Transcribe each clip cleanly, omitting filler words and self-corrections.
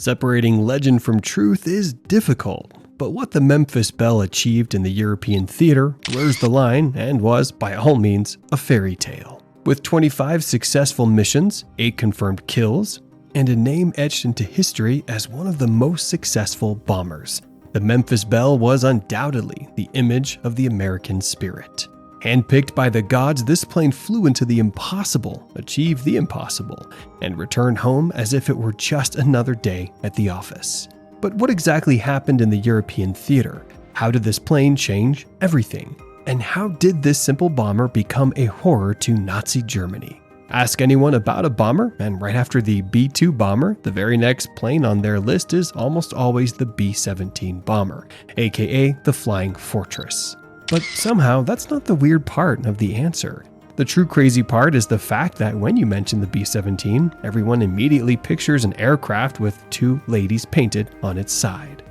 Separating legend from truth is difficult, but what the Memphis Belle achieved in the European theater blurs the line and was, by all means, a fairy tale. With 25 successful missions, 8 confirmed kills, and a name etched into history as one of the most successful bombers, the Memphis Belle was undoubtedly the image of the American spirit. Handpicked by the gods, this plane flew into the impossible, achieved the impossible, and returned home as if it were just another day at the office. But what exactly happened in the European theater? How did this plane change everything? And how did this simple bomber become a horror to Nazi Germany? Ask anyone about a bomber, and right after the B-2 bomber, the very next plane on their list is almost always the B-17 bomber, aka the Flying Fortress. But somehow, that's not the weird part of the answer. The true crazy part is the fact that when you mention the B-17, everyone immediately pictures an aircraft with 2 ladies painted on its side.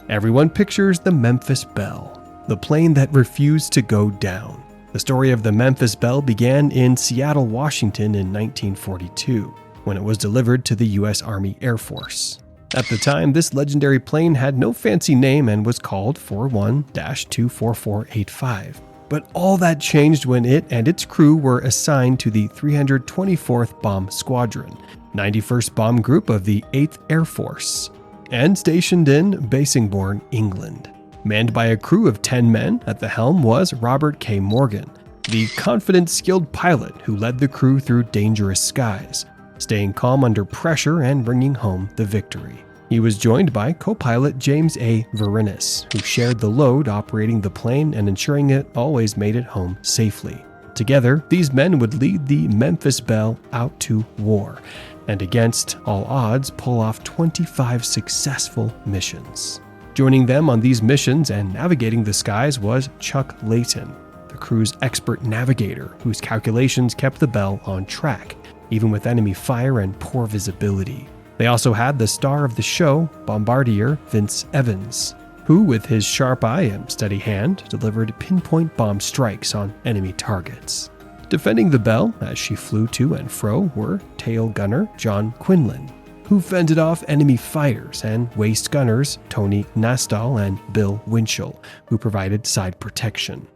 Everyone pictures the Memphis Belle, the plane that refused to go down. The story of the Memphis Belle began in Seattle, Washington in 1942, when it was delivered to the U.S. Army Air Force. At the time, this legendary plane had no fancy name and was called 41-24485. But all that changed when it and its crew were assigned to the 324th Bomb Squadron, 91st Bomb Group of the 8th Air Force, and stationed in Basingbourn, England. Manned by a crew of 10 men, at the helm was Robert K. Morgan, the confident, skilled pilot who led the crew through dangerous skies, staying calm under pressure and bringing home the victory. He was joined by co-pilot James A. Verinis, who shared the load operating the plane and ensuring it always made it home safely. Together, these men would lead the Memphis Belle out to war, and against all odds, pull off 25 successful missions. Joining them on these missions and navigating the skies was Chuck Layton, the crew's expert navigator whose calculations kept the Belle on track, even with enemy fire and poor visibility. They also had the star of the show, bombardier Vince Evans, who with his sharp eye and steady hand delivered pinpoint bomb strikes on enemy targets. Defending the Belle as she flew to and fro were tail gunner John Quinlan, who fended off enemy fighters, and waist gunners Tony Nastall and Bill Winchell, who provided side protection.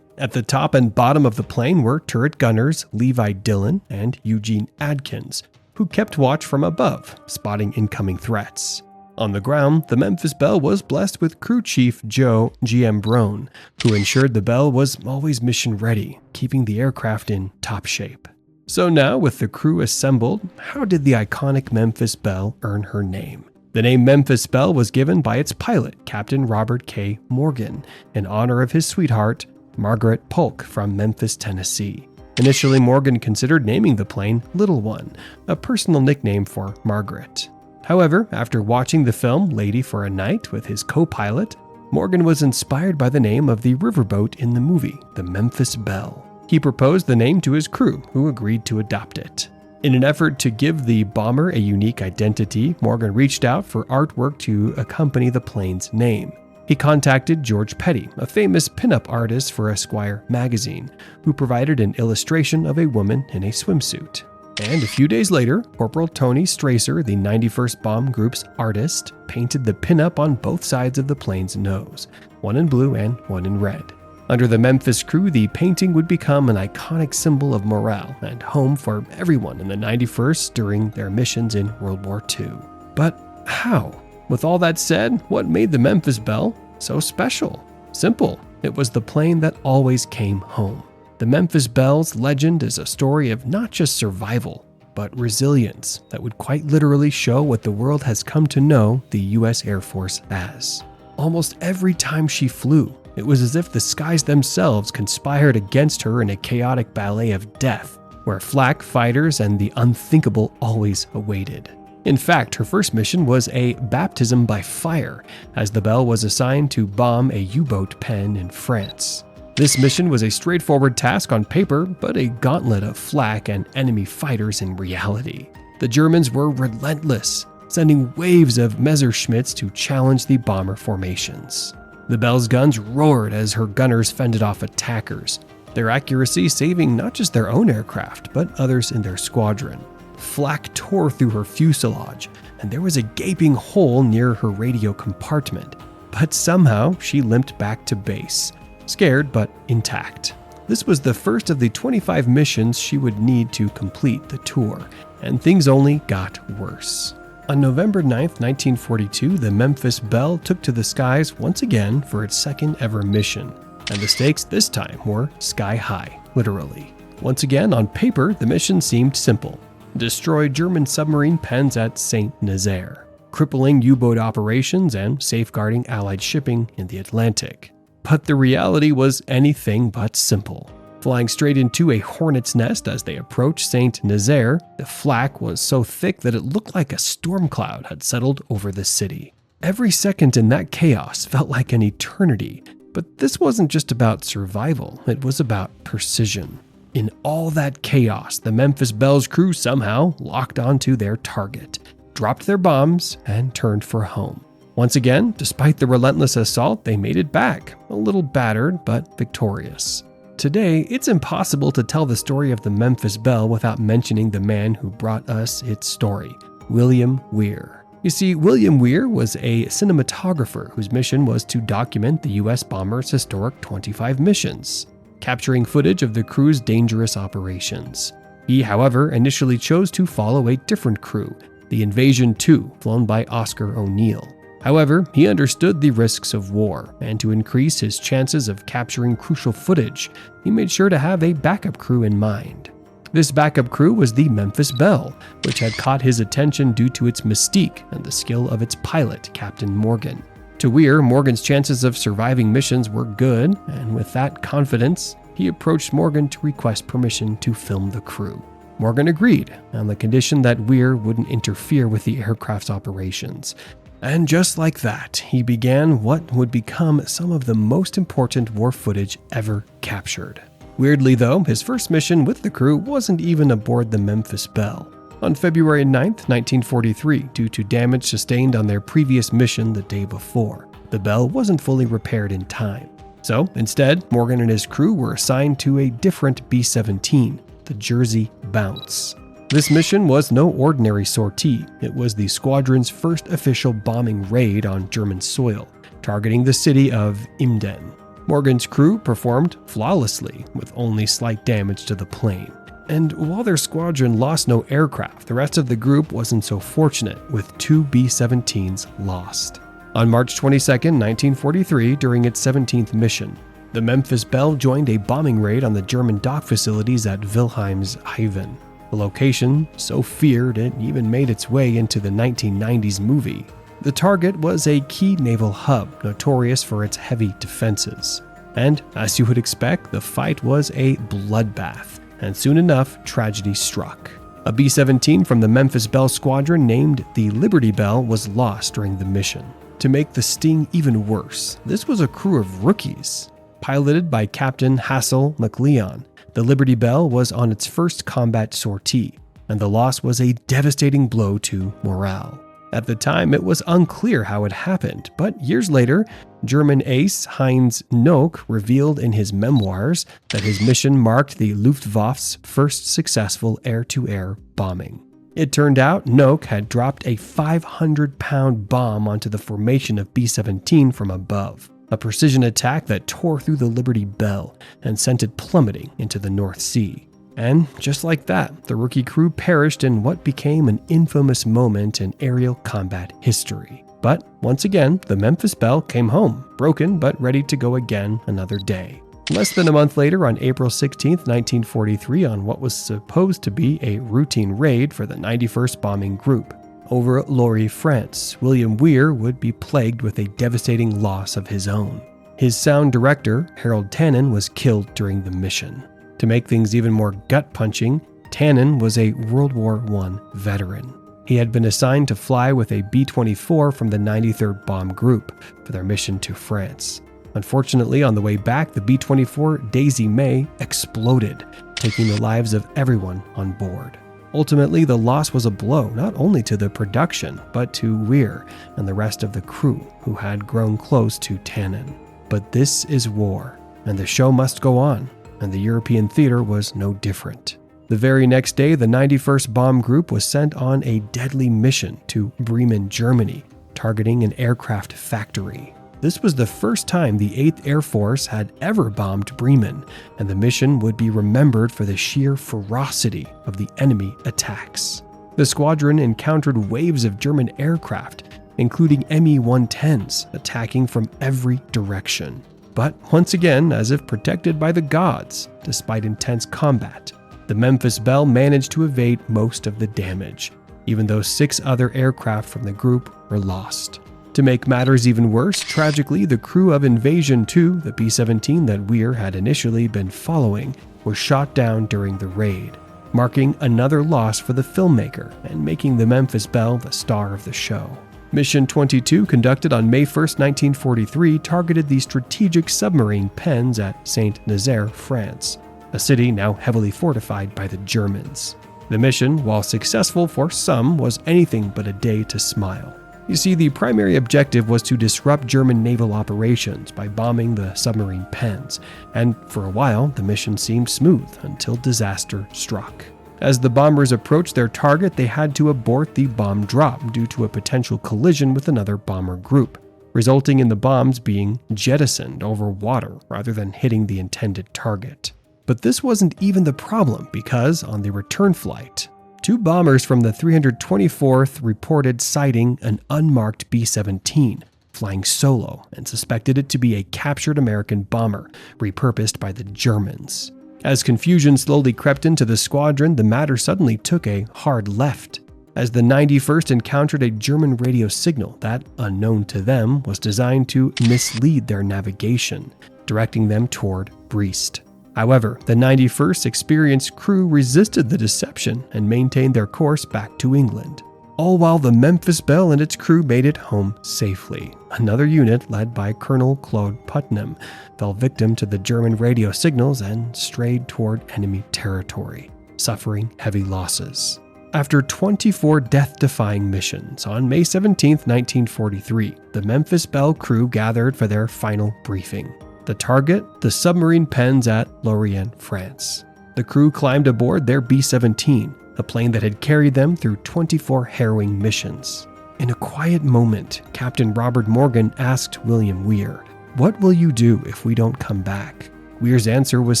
At the top and bottom of the plane were turret gunners Levi Dillon and Eugene Adkins, who kept watch from above, spotting incoming threats. On the ground, the Memphis Belle was blessed with crew chief Joe G.M. Brown, who ensured the Belle was always mission ready, keeping the aircraft in top shape. So now, with the crew assembled, how did the iconic Memphis Belle earn her name? The name Memphis Belle was given by its pilot, Captain Robert K. Morgan, in honor of his sweetheart, Margaret Polk from Memphis, Tennessee. Initially, Morgan considered naming the plane Little One, a personal nickname for Margaret. However, after watching the film Lady for a Night with his co-pilot, Morgan was inspired by the name of the riverboat in the movie, the Memphis Belle. He proposed the name to his crew, who agreed to adopt it. In an effort to give the bomber a unique identity, Morgan reached out for artwork to accompany the plane's name. He contacted George Petty, a famous pinup artist for Esquire magazine, who provided an illustration of a woman in a swimsuit. And a few days later, Corporal Tony Stracer, the 91st Bomb Group's artist, painted the pinup on both sides of the plane's nose, one in blue and one in red. Under the Memphis crew, the painting would become an iconic symbol of morale and home for everyone in the 91st during their missions in World War II. But how? With all that said, what made the Memphis Belle so special? Simple. It was the plane that always came home. The Memphis Belle's legend is a story of not just survival, but resilience that would quite literally show what the world has come to know the U.S. Air Force as. Almost every time she flew, it was as if the skies themselves conspired against her in a chaotic ballet of death, where flak fighters and the unthinkable always awaited. In fact, her first mission was a baptism by fire, as the Belle was assigned to bomb a U-boat pen in France. This mission was a straightforward task on paper, but a gauntlet of flak and enemy fighters in reality. The Germans were relentless, sending waves of Messerschmitts to challenge the bomber formations. The Belle's guns roared as her gunners fended off attackers, their accuracy saving not just their own aircraft, but others in their squadron. Flak tore through her fuselage, and there was a gaping hole near her radio compartment. But somehow she limped back to base, scared but intact. This was the first of the 25 missions she would need to complete the tour, and things only got worse. On November 9, 1942, the Memphis Belle took to the skies once again for its second ever mission, and the stakes this time were sky high, literally. Once again, on paper, the mission seemed simple: destroy German submarine pens at St. Nazaire, crippling U-boat operations and safeguarding Allied shipping in the Atlantic. But the reality was anything but simple. Flying straight into a hornet's nest as they approached St. Nazaire, the flak was so thick that it looked like a storm cloud had settled over the city. Every second in that chaos felt like an eternity, but this wasn't just about survival, it was about precision. In all that chaos, the Memphis Belle's crew somehow locked onto their target, dropped their bombs, and turned for home. Once again, despite the relentless assault, they made it back, a little battered but victorious. Today, it's impossible to tell the story of the Memphis Belle without mentioning the man who brought us its story, William Weir. You see, William Weir was a cinematographer whose mission was to document the U.S. bomber's historic 25 missions, capturing footage of the crew's dangerous operations. He, however, initially chose to follow a different crew, the Aviation 2, flown by Oscar O'Neill. However, he understood the risks of war, and to increase his chances of capturing crucial footage, he made sure to have a backup crew in mind. This backup crew was the Memphis Belle, which had caught his attention due to its mystique and the skill of its pilot, Captain Morgan. To Weir, Morgan's chances of surviving missions were good, and with that confidence, he approached Morgan to request permission to film the crew. Morgan agreed, on the condition that Weir wouldn't interfere with the aircraft's operations. And just like that, he began what would become some of the most important war footage ever captured. Weirdly though, his first mission with the crew wasn't even aboard the Memphis Belle. On February 9, 1943, due to damage sustained on their previous mission the day before, the Belle wasn't fully repaired in time. So instead, Morgan and his crew were assigned to a different B-17, the Jersey Bounce. This mission was no ordinary sortie. It was the squadron's first official bombing raid on German soil, targeting the city of Emden. Morgan's crew performed flawlessly, with only slight damage to the plane. And while their squadron lost no aircraft, the rest of the group wasn't so fortunate, with 2 B-17s lost. On March 22, 1943, during its 17th mission, the Memphis Belle joined a bombing raid on the German dock facilities at Wilhelmshaven, a location so feared it even made its way into the 1990s movie. The target was a key naval hub, notorious for its heavy defenses. And, as you would expect, the fight was a bloodbath, and soon enough, tragedy struck. A B-17 from the Memphis Belle squadron named the Liberty Belle was lost during the mission. To make the sting even worse, this was a crew of rookies. Piloted by Captain Hassel McLeon, the Liberty Belle was on its first combat sortie, and the loss was a devastating blow to morale. At the time, it was unclear how it happened, but years later, German ace Heinz Nock revealed in his memoirs that his mission marked the Luftwaffe's first successful air-to-air bombing. It turned out Nock had dropped a 500-pound bomb onto the formation of B-17 from above, a precision attack that tore through the Liberty Belle and sent it plummeting into the North Sea. And just like that, the rookie crew perished in what became an infamous moment in aerial combat history. But once again, the Memphis Belle came home, broken but ready to go again another day. Less than a month later, on April 16, 1943, on what was supposed to be a routine raid for the 91st Bombing Group, over Lorry, France, William Weir would be plagued with a devastating loss of his own. His sound director, Harold Tannen, was killed during the mission. To make things even more gut-punching, Tannen was a World War I veteran. He had been assigned to fly with a B-24 from the 93rd Bomb Group for their mission to France. Unfortunately, on the way back, the B-24 Daisy May exploded, taking the lives of everyone on board. Ultimately, the loss was a blow not only to the production, but to Weir and the rest of the crew, who had grown close to Tannen. But this is war, and the show must go on, and the European theater was no different. The very next day, the 91st Bomb Group was sent on a deadly mission to Bremen, Germany, targeting an aircraft factory. This was the first time the 8th Air Force had ever bombed Bremen, and the mission would be remembered for the sheer ferocity of the enemy attacks. The squadron encountered waves of German aircraft, including Me-110s, attacking from every direction. But once again, as if protected by the gods, despite intense combat, the Memphis Belle managed to evade most of the damage, even though 6 other aircraft from the group were lost. To make matters even worse, tragically, the crew of Aviation 2, the B-17 that Weir had initially been following, was shot down during the raid, marking another loss for the filmmaker and making the Memphis Belle the star of the show. Mission 22, conducted on May 1, 1943, targeted the strategic submarine pens at Saint-Nazaire, France, a city now heavily fortified by the Germans. The mission, while successful for some, was anything but a day to smile. You see, the primary objective was to disrupt German naval operations by bombing the submarine pens, and for a while the mission seemed smooth until disaster struck. As the bombers approached their target, they had to abort the bomb drop due to a potential collision with another bomber group, resulting in the bombs being jettisoned over water rather than hitting the intended target. But this wasn't even the problem, because on the return flight, 2 bombers from the 324th reported sighting an unmarked B-17 flying solo and suspected it to be a captured American bomber repurposed by the Germans. As confusion slowly crept into the squadron, the matter suddenly took a hard left, as the 91st encountered a German radio signal that, unknown to them, was designed to mislead their navigation, directing them toward Brest. However, the 91st experienced crew resisted the deception and maintained their course back to England, all while the Memphis Belle and its crew made it home safely. Another unit, led by Colonel Claude Putnam, fell victim to the German radio signals and strayed toward enemy territory, suffering heavy losses. After 24 death-defying missions, on May 17, 1943, the Memphis Belle crew gathered for their final briefing. The target, the submarine pens at Lorient, France. The crew climbed aboard their B-17, a plane that had carried them through 24 harrowing missions. In a quiet moment, Captain Robert Morgan asked William Weir, "What will you do if we don't come back?" Weir's answer was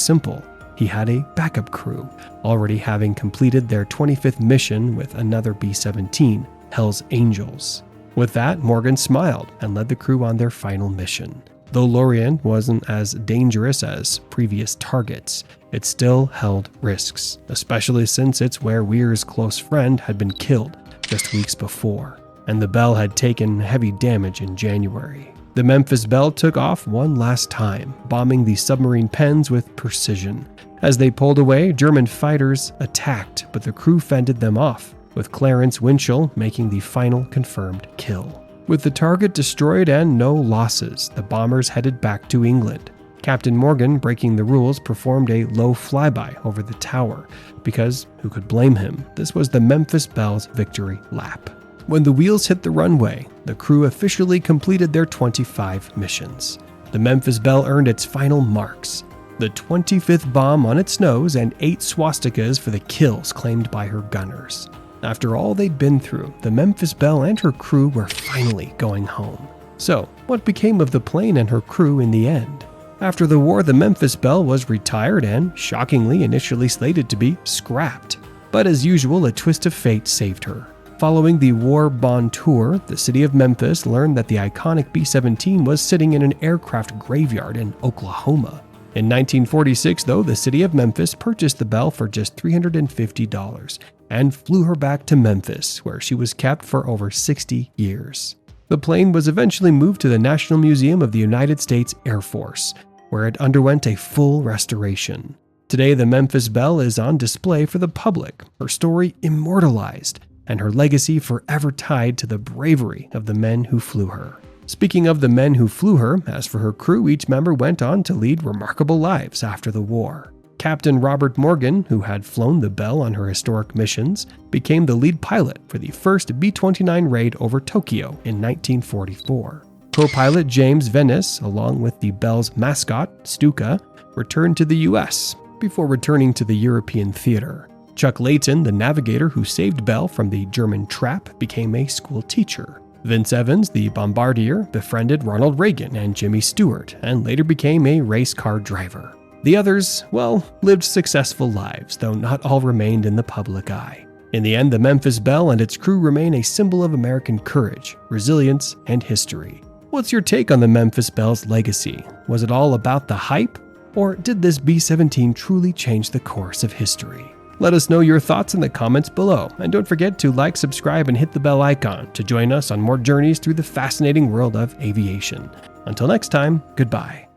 simple. He had a backup crew, already having completed their 25th mission with another B-17, Hell's Angels. With that, Morgan smiled and led the crew on their final mission. Though Lorient wasn't as dangerous as previous targets, it still held risks, especially since it's where Weir's close friend had been killed just weeks before, and the Belle had taken heavy damage in January. The Memphis Belle took off one last time, bombing the submarine pens with precision. As they pulled away, German fighters attacked, but the crew fended them off, with Clarence Winchell making the final confirmed kill. With the target destroyed and no losses, the bombers headed back to England. Captain Morgan, breaking the rules, performed a low flyby over the tower, because who could blame him? This was the Memphis Belle's victory lap. When the wheels hit the runway, the crew officially completed their 25 missions. The Memphis Belle earned its final marks, the 25th bomb on its nose and 8 swastikas for the kills claimed by her gunners. After all they'd been through, the Memphis Belle and her crew were finally going home. So, what became of the plane and her crew in the end? After the war, the Memphis Belle was retired and, shockingly, initially slated to be scrapped. But as usual, a twist of fate saved her. Following the war bond tour, the city of Memphis learned that the iconic B-17 was sitting in an aircraft graveyard in Oklahoma. In 1946, though, the city of Memphis purchased the Belle for just $350 and flew her back to Memphis, where she was kept for over 60 years. The plane was eventually moved to the National Museum of the United States Air Force, where it underwent a full restoration. Today, the Memphis Belle is on display for the public, her story immortalized, and her legacy forever tied to the bravery of the men who flew her. Speaking of the men who flew her, as for her crew, each member went on to lead remarkable lives after the war. Captain Robert Morgan, who had flown the Belle on her historic missions, became the lead pilot for the first B-29 raid over Tokyo in 1944. Co-pilot James Venice, along with the Belle's mascot, Stuka, returned to the U.S. before returning to the European theater. Chuck Layton, the navigator who saved Belle from the German trap, became a school teacher. Vince Evans, the bombardier, befriended Ronald Reagan and Jimmy Stewart, and later became a race car driver. The others, well, lived successful lives, though not all remained in the public eye. In the end, the Memphis Belle and its crew remain a symbol of American courage, resilience, and history. What's your take on the Memphis Belle's legacy? Was it all about the hype? Or did this B-17 truly change the course of history? Let us know your thoughts in the comments below, and don't forget to like, subscribe, and hit the bell icon to join us on more journeys through the fascinating world of aviation. Until next time, goodbye.